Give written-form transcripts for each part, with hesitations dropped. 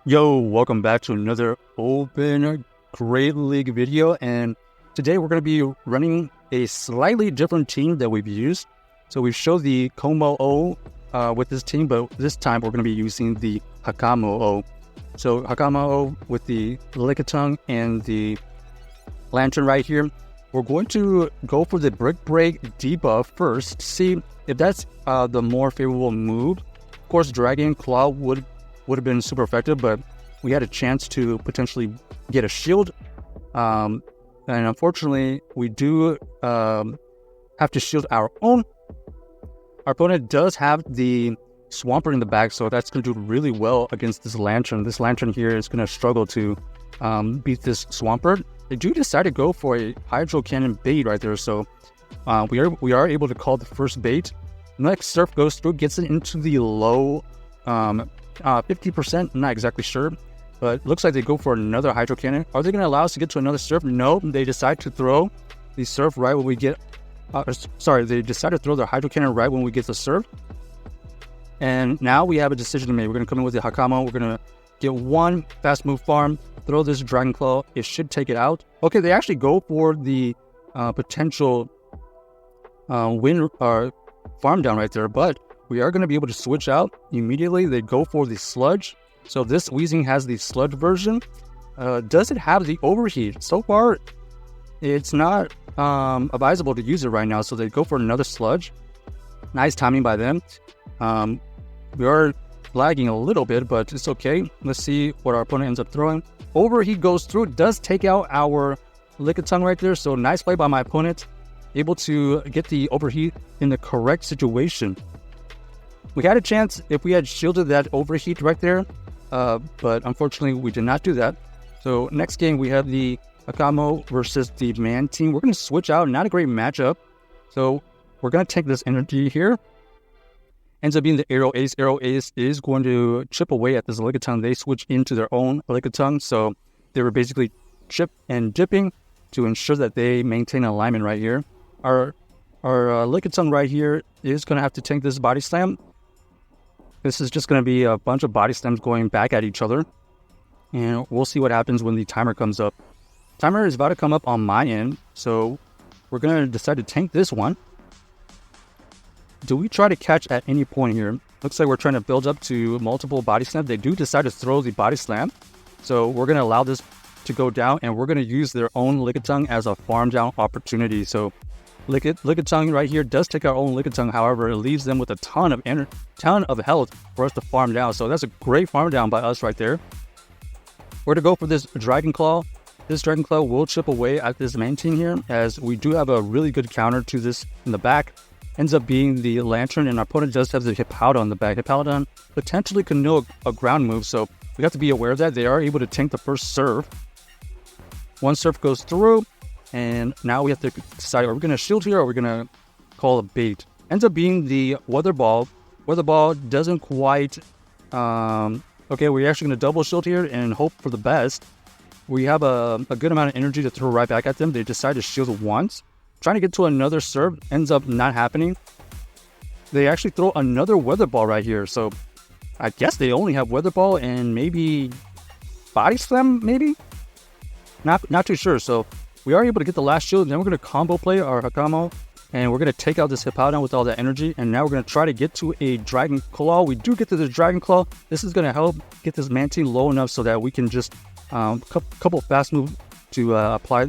Yo, welcome back to another Open Great League video, and today we're going to be running a slightly different team that we've used. So we've showed the Hakamo-o with this team, but this time we're going to be using the Hakamo-o. So Hakamo-o with the Lickitung and the Lanturn right here. We're going to go for the Brick Break debuff first, see if that's the more favorable move. Of course, Dragon Claw would have been super effective, but we had a chance to potentially get a shield. And unfortunately, we do have to shield our own. Our opponent does have the Swampert in the back, so that's going to do really well against this Lanturn. This Lanturn here is going to struggle to beat this Swampert. They do decide to go for a Hydro Cannon bait right there, so we are able to call the first bait. Next Surf goes through, gets it into the low 50%, I'm not exactly sure, but looks like they go for another Hydro Cannon. Are they going to allow us to get to another Surf? No, they decide to throw the Surf right when we get, they decide to throw their Hydro Cannon right when we get the Surf. And now we have a decision to make. We're going to come in with the Hakamo. We're going to get one fast move farm, throw this Dragon Claw. It should take it out. Okay, they actually go for the potential win farm down right there, but we are going to be able to switch out immediately. They go for the Sludge. So this Weezing has the Sludge version. Does it have the Overheat? So far, it's not advisable to use it right now, so they go for another Sludge. Nice timing by them. We are lagging a little bit, but it's okay. Let's see what our opponent ends up throwing. Overheat goes through, does take out our Lickitung right there, so nice play by my opponent. Able to get the Overheat in the correct situation. We had a chance if we had shielded that Overheat right there, but unfortunately we did not do that. So next game we have the Hakamo versus the Man team. We're going to switch out, not a great matchup. So we're going to take this energy here. Ends up being the Arrow Ace. Arrow Ace is going to chip away at this Lickitung. They switch into their own Lickitung, so they were basically chip and dipping to ensure that they maintain alignment right here. Our Lickitung right here is going to have to tank this Body Slam. This is just going to be a bunch of Body Slams going back at each other. And we'll see what happens when the timer comes up. Timer is about to come up on my end, so we're going to decide to tank this one. Do we try to catch at any point here? Looks like we're trying to build up to multiple Body Slams. They do decide to throw the Body Slam. So we're going to allow this to go down, and we're going to use their own Lickitung as a farm down opportunity. So Lickitung right here does take our own Lickitung. However, it leaves them with a ton of health for us to farm down. So that's a great farm down by us right there. We're going to go for this Dragon Claw. This Dragon Claw will chip away at this main team here, as we do have a really good counter to this in the back. Ends up being the Lanturn, and our opponent does have the Hippowdon in the back. Hippowdon potentially could know a ground move, so we have to be aware of that. They are able to tank the first Surf. One Surf goes through, and now we have to decide, are we going to shield here or are we going to call a bait? Ends up being the Weather Ball. Weather Ball doesn't quite... okay, we're actually going to double shield here and hope for the best. We have a good amount of energy to throw right back at them. They decide to shield once. Trying to get to another Surf ends up not happening. They actually throw another Weather Ball right here. So I guess they only have Weather Ball and maybe Body Slam, maybe? Not too sure. So we are able to get the last shield, and then we're going to combo play our Hakamo, and we're going to take out this Hippowdon with all that energy, and now we're going to try to get to a Dragon Claw. We do get to the Dragon Claw. This is going to help get this Man team low enough so that we can just couple fast moves to apply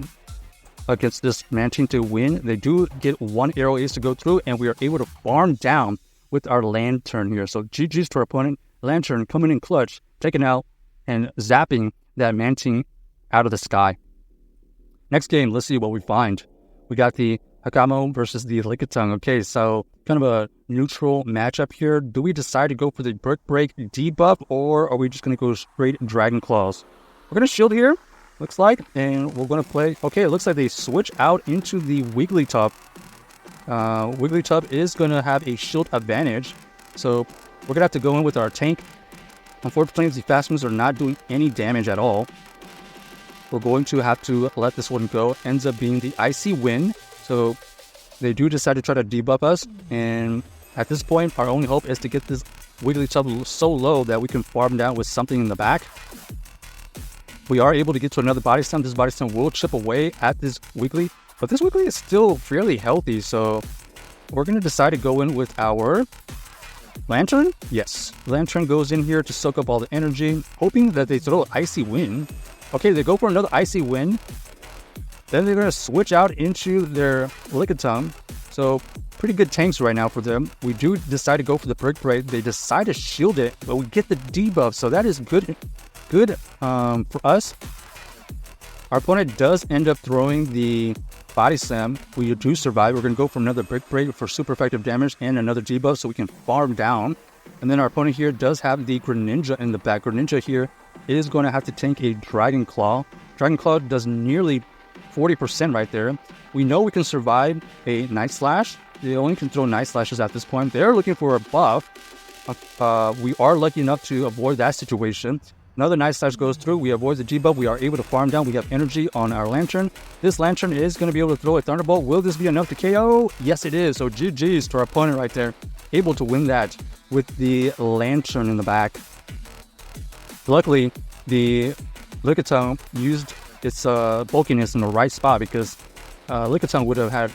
against this Man team to win. They do get one Arrow Ace to go through, and we are able to farm down with our Lanturn here. So GG's to our opponent. Lanturn coming in clutch, taking out and zapping that Man team out of the sky. Next game, let's see what we find. We got the Hakamo versus the Lickitung. Okay, so kind of a neutral matchup here. Do we decide to go for the Brick Break debuff, or are we just going to go straight Dragon Claws? We're going to shield here, looks like, and we're going to play... Okay, it looks like they switch out into the Wigglytuff. Wigglytuff is going to have a shield advantage, so we're going to have to go in with our tank. Unfortunately, the fast moves are not doing any damage at all. We're going to have to let this one go. Ends up being the Icy Wind. So they do decide to try to debuff us. And at this point, our only hope is to get this Wigglytuff so low that we can farm down with something in the back. We are able to get to another body slam. This body slam will chip away at this Wiggly, but this Wiggly is still fairly healthy, so we're going to decide to go in with our Lanturn. Yes, Lanturn goes in here to soak up all the energy, hoping that they throw Icy Wind. Okay, they go for another Icy Wind. Then they're going to switch out into their Lickitung. So pretty good tanks right now for them. We do decide to go for the Brick Break. They decide to shield it, but we get the debuff, so that is good for us. Our opponent does end up throwing the Body Slam. We do survive. We're going to go for another Brick Break for super effective damage and another debuff so we can farm down. And then our opponent here does have the Greninja in the back. Greninja here is going to have to tank a Dragon Claw. Dragon Claw does nearly 40% right there. We know we can survive a Night Slash. They only can throw Night Slashes at this point. They're looking for a buff. We are lucky enough to avoid that situation. Another Night Slash goes through. We avoid the debuff. We are able to farm down. We have energy on our Lanturn. This Lanturn is going to be able to throw a Thunderbolt. Will this be enough to KO? Yes, it is. So GG's to our opponent right there. Able to win that with the Lanturn in the back. Luckily, the Lickitung used its bulkiness in the right spot, because Lickitung would have had,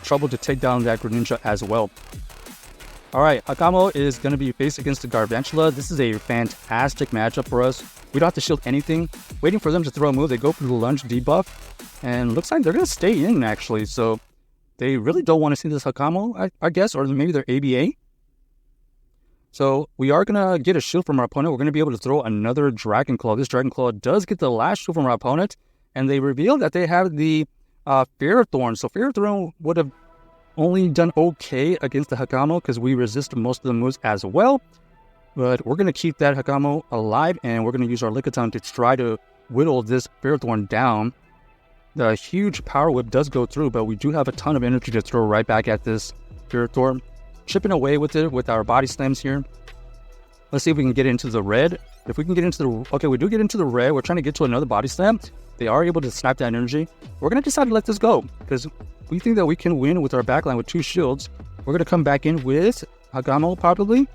trouble to take down that Greninja as well. All right, Hakamo is going to be faced against the Garvantula. This is a fantastic matchup for us. We don't have to shield anything. Waiting for them to throw a move, they go for the lunge debuff, and looks like they're going to stay in, actually. So they really don't want to see this Hakamo, I guess, or maybe their ABA. So we are going to get a shield from our opponent. We're going to be able to throw another Dragon Claw. This Dragon Claw does get the last shield from our opponent, and they reveal that they have the Ferrothorn. So Ferrothorn would have only done okay against the Hakamo because we resist most of the moves as well. But we're going to keep that Hakamo alive, and we're going to use our Lickitung to try to whittle this Ferrothorn down. The huge Power Whip does go through, but we do have a ton of energy to throw right back at this Ferrothorn. Chipping away with it with our Body Slams here. Let's see if we can get into the red. If we can get into the... Okay, we do get into the red. We're trying to get to another Body Slam. They are able to snap that energy. We're going to decide to let this go because we think that we can win with our backline with 2 shields. We're going to come back in with Hakamo probably.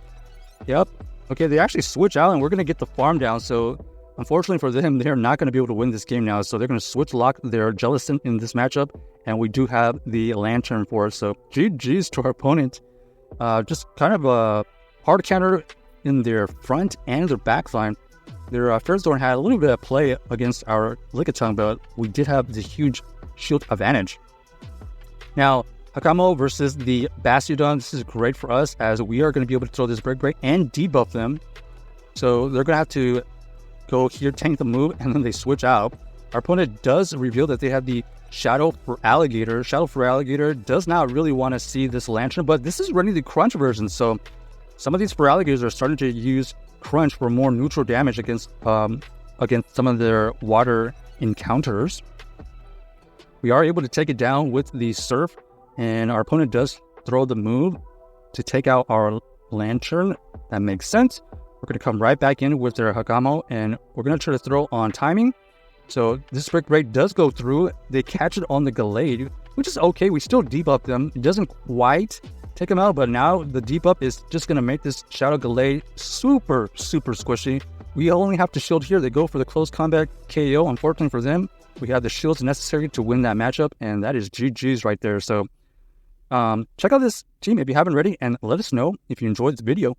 Yep. Okay, they actually switch out, and we're going to get the farm down. So, unfortunately for them, they're not going to be able to win this game now. So, they're going to switch lock their Jellicent in this matchup, and we do have the Lanturn for us. So, GG's to our opponent. Just kind of a hard counter in their front and their back line. Their Ferrothorn had a little bit of play against our Lickitung, but we did have the huge shield advantage. Now, Hakamo versus the Bastiodon. This is great for us as we are going to be able to throw this Brick Break and debuff them. So they're going to have to go here, tank the move, and then they switch out. Our opponent does reveal that they have the Shadow for Alligator. Shadow for Alligator does not really want to see this Lanturn, but this is running the Crunch version. So some of these for Alligators are starting to use Crunch for more neutral damage against some of their water encounters. We are able to take it down with the Surf, and our opponent does throw the move to take out our Lanturn. That makes sense. We're going to come right back in with their Hakamo, and we're going to try to throw on timing. So this Brick Break does go through. They catch it on the Gallade, which is okay. We still debuff them. It doesn't quite take them out, but now the debuff is just going to make this Shadow Gallade super, super squishy. We only have to shield here. They go for the close combat KO. Unfortunately for them, we have the shields necessary to win that matchup, and that is GG's right there. So check out this team if you haven't already, and let us know if you enjoyed this video.